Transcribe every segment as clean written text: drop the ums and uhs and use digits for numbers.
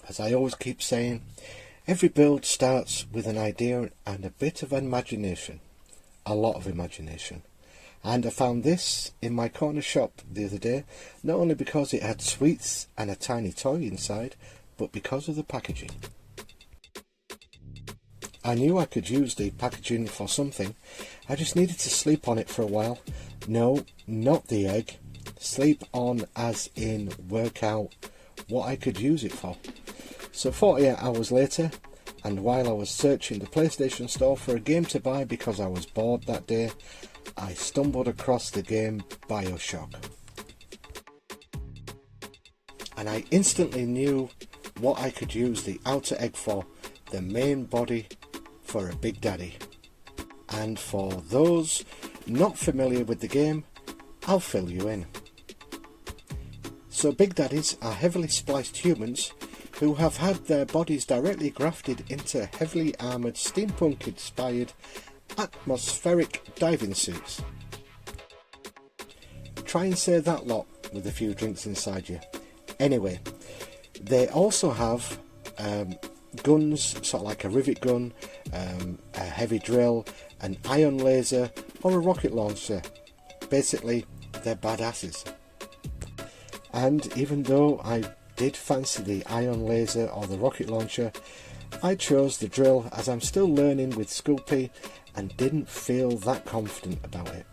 as I always keep saying, every build starts with an idea and a bit of imagination. A lot of imagination. And I found this in my corner shop the other day, not only because it had sweets and a tiny toy inside, but because of the packaging. I knew I could use the packaging for something. I just needed to sleep on it for a while. No, not the egg. Sleep on as in work out what I could use it for. So 48 hours later, and while I was searching the PlayStation Store for a game to buy because I was bored that day, I stumbled across the game Bioshock. And I instantly knew what I could use the outer egg for, the main body for a Big Daddy. And for those not familiar with the game, I'll fill you in. So Big Daddies are heavily spliced humans who have had their bodies directly grafted into heavily armoured steampunk-inspired atmospheric diving suits. Try and say that lot with a few drinks inside you. Anyway, they also have guns, sort of like a rivet gun, a heavy drill, an ion laser or a rocket launcher. Basically, they're badasses. And even though I did fancy the ion laser or the rocket launcher, I chose the drill as I'm still learning with Sculpey and didn't feel that confident about it.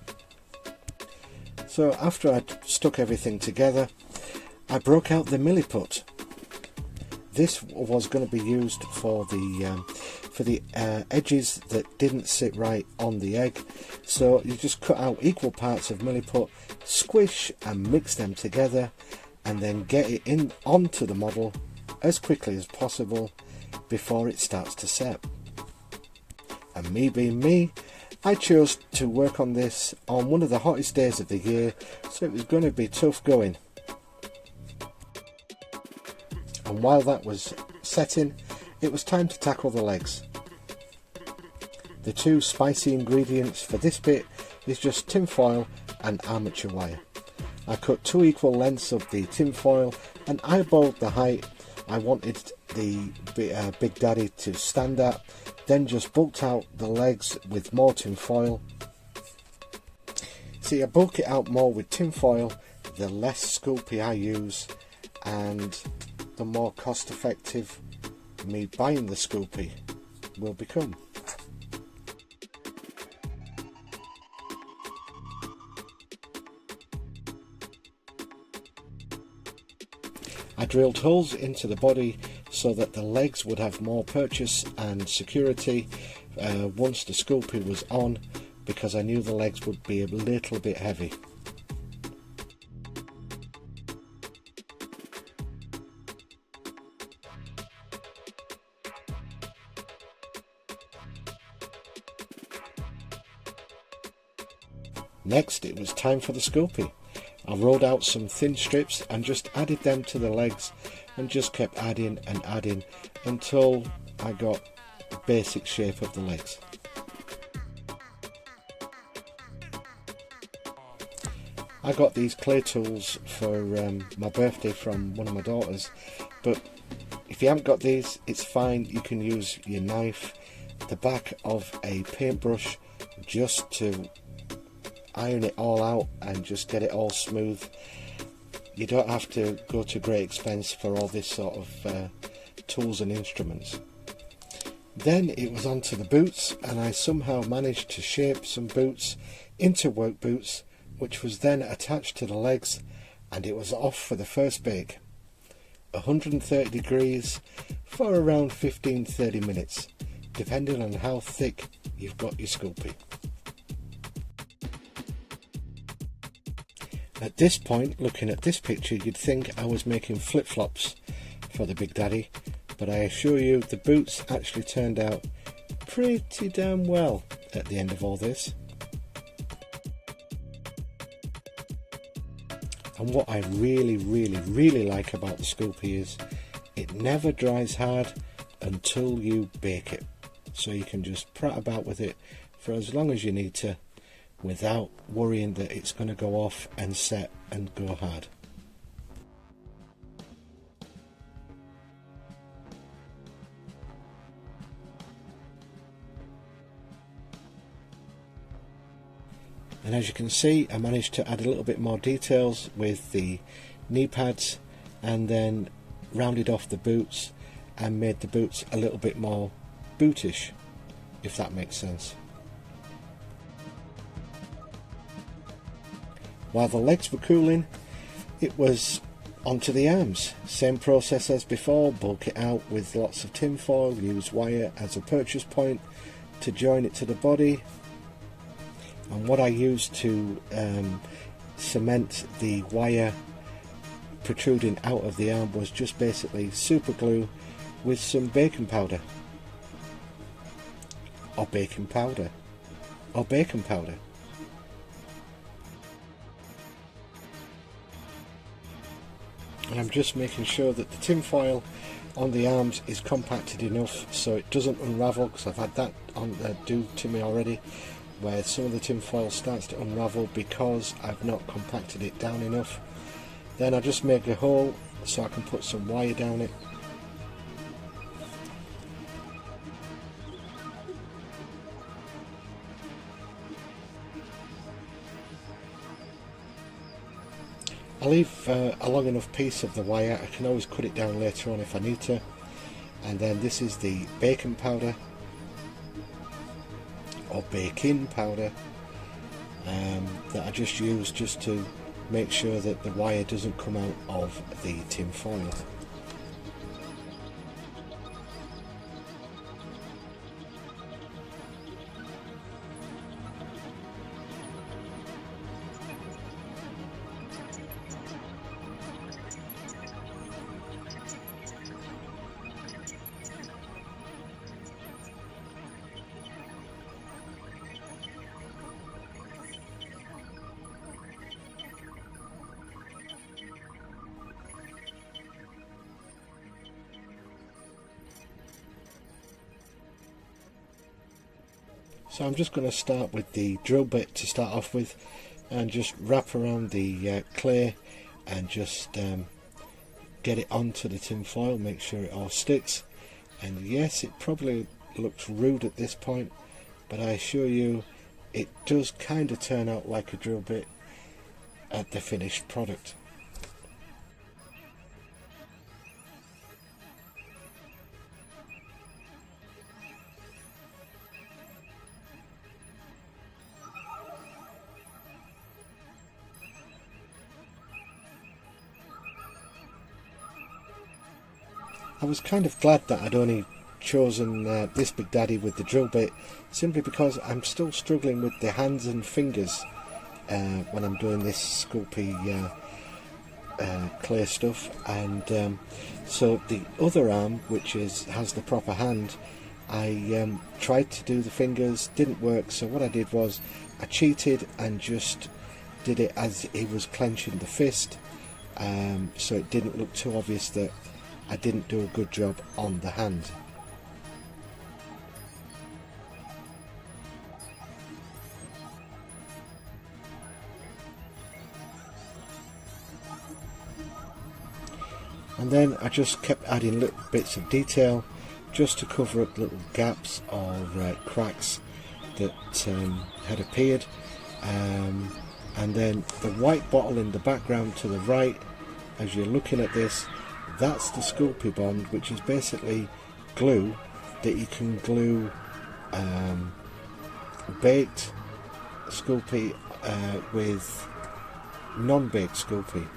So after I'd stuck everything together, I broke out the milliput. This was going to be used for the edges that didn't sit right on the egg. So you just cut out equal parts of milliput, squish and mix them together, and then get it in onto the model as quickly as possible before it starts to set. And me being me, I chose to work on this on one of the hottest days of the year, so it was going to be tough going. And while that was setting, it was time to tackle the legs. The two spicy ingredients for this bit is just tin foil and armature wire. I cut 2 equal lengths of the tin foil and eyeballed the height I wanted the Big Daddy to stand at, then just bulked out the legs with more tin foil. See, I bulk it out more with tin foil, the less Sculpey I use and the more cost effective me buying the Sculpey will become. I drilled holes into the body so that the legs would have more purchase and security once the Sculpey was on, because I knew the legs would be a little bit heavy. Next, it was time for the Sculpey. I rolled out some thin strips and just added them to the legs and just kept adding and adding until I got the basic shape of the legs. I got these clay tools for my birthday from one of my daughters, but if you haven't got these, it's fine. You can use your knife, the back of a paintbrush, just to iron it all out and just get it all smooth. You don't have to go to great expense for all this sort of tools and instruments. Then it was on to the boots, and I somehow managed to shape some boots into work boots, which was then attached to the legs, and it was off for the first bake. 130 degrees for around 15-30 minutes, depending on how thick you've got your Sculpey. At this point, looking at this picture, you'd think I was making flip-flops for the Big Daddy, but I assure you the boots actually turned out pretty damn well at the end of all this. And what I really like about the Sculpey is it never dries hard until you bake it, so you can just prat about with it for as long as you need to, without worrying that it's going to go off and set and go hard. And as you can see, I managed to add a little bit more details with the knee pads, and then rounded off the boots and made the boots a little bit more bootish, if that makes sense. While the legs were cooling, it was onto the arms. Same process as before, bulk it out with lots of tin foil, use wire as a purchase point to join it to the body. And what I used to cement the wire protruding out of the arm was just basically super glue with some baking powder, or baking powder, or bacon powder. And I'm just making sure that the tin foil on the arms is compacted enough so it doesn't unravel, because I've had that do to me already, where some of the tin foil starts to unravel because I've not compacted it down enough. Then I just make a hole so I can put some wire down it. I leave a long enough piece of the wire. I can always cut it down later on if I need to. And then this is the baking powder, or baking powder, that I just use just to make sure that the wire doesn't come out of the tin foil. So I'm just going to start with the drill bit to start off with, and just wrap around the clay and just get it onto the tin foil, make sure it all sticks. And yes, it probably looks rude at this point, but I assure you it does kind of turn out like a drill bit at the finished product. I was kind of glad that I'd only chosen this Big Daddy with the drill bit, simply because I'm still struggling with the hands and fingers when I'm doing this sculpey clay stuff. And so the other arm, which has the proper hand, I tried to do the fingers, didn't work. So what I did was I cheated and just did it as he was clenching the fist, so it didn't look too obvious that I didn't do a good job on the hand. And then I just kept adding little bits of detail just to cover up little gaps or cracks that had appeared. And then the white bottle in the background to the right, as you're looking at this, that's the Sculpey bond, which is basically glue that you can glue baked Sculpey with non-baked Sculpey.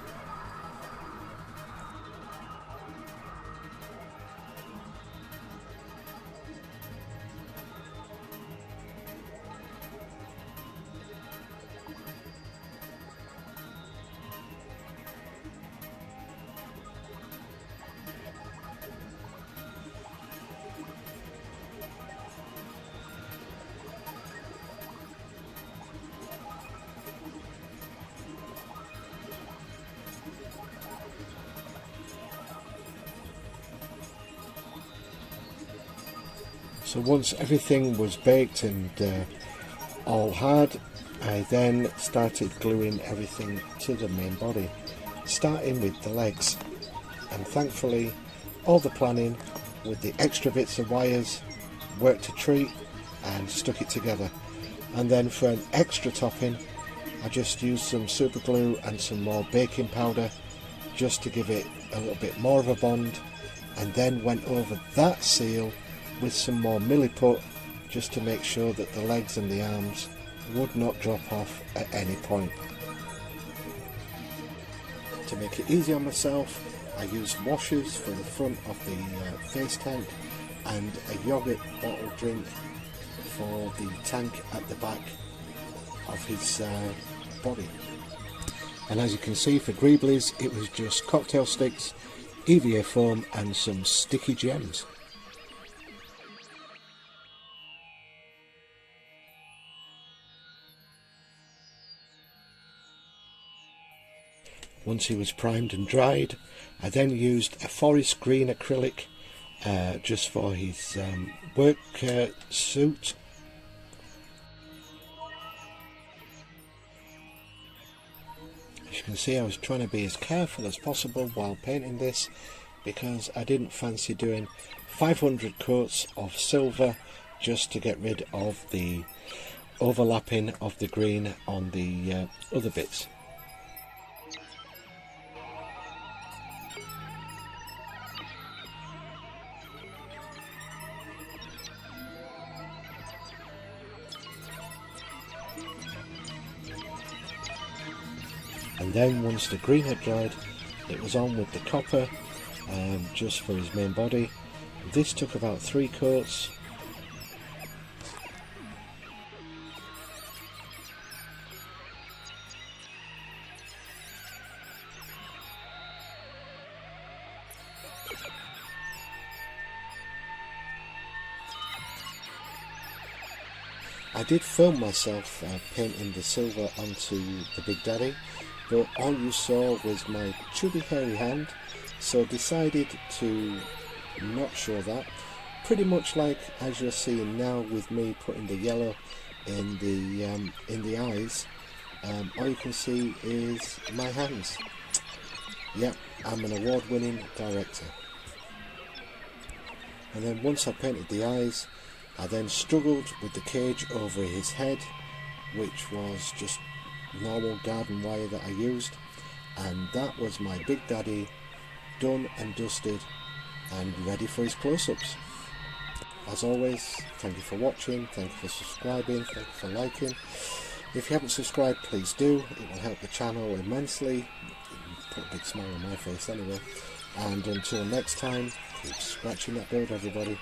So once everything was baked and all hard, I then started gluing everything to the main body, starting with the legs. And thankfully all the planning with the extra bits of wires worked a treat and stuck it together. And then for an extra topping, I just used some super glue and some more baking powder just to give it a little bit more of a bond, and then went over that seal with some more milliput just to make sure that the legs and the arms would not drop off at any point. To make it easy on myself, I used washers for the front of the face tank and a yogurt bottle drink for the tank at the back of his body. And as you can see, for greeblies it was just cocktail sticks, EVA foam and some sticky gems. Once he was primed and dried, I then used a forest green acrylic just for his work suit. As you can see, I was trying to be as careful as possible while painting this, because I didn't fancy doing 500 coats of silver just to get rid of the overlapping of the green on the other bits. And then once the green had dried, it was on with the copper just for his main body. This took about 3 coats. I did film myself painting the silver onto the Big Daddy, but all you saw was my chubby hairy hand, so decided to not show that. Pretty much like as you're seeing now with me putting the yellow in the eyes, all you can see is my hands. Yep, I'm an award-winning director. And then once I painted the eyes, I then struggled with the cage over his head, which was just normal garden wire that I used, and that was my Big Daddy done and dusted and ready for his close-ups. As always, thank you for watching, thank you for subscribing, thank you for liking. If you haven't subscribed, please do, it will help the channel immensely. Put a big smile on my face anyway. And until next time, keep scratching that build, everybody.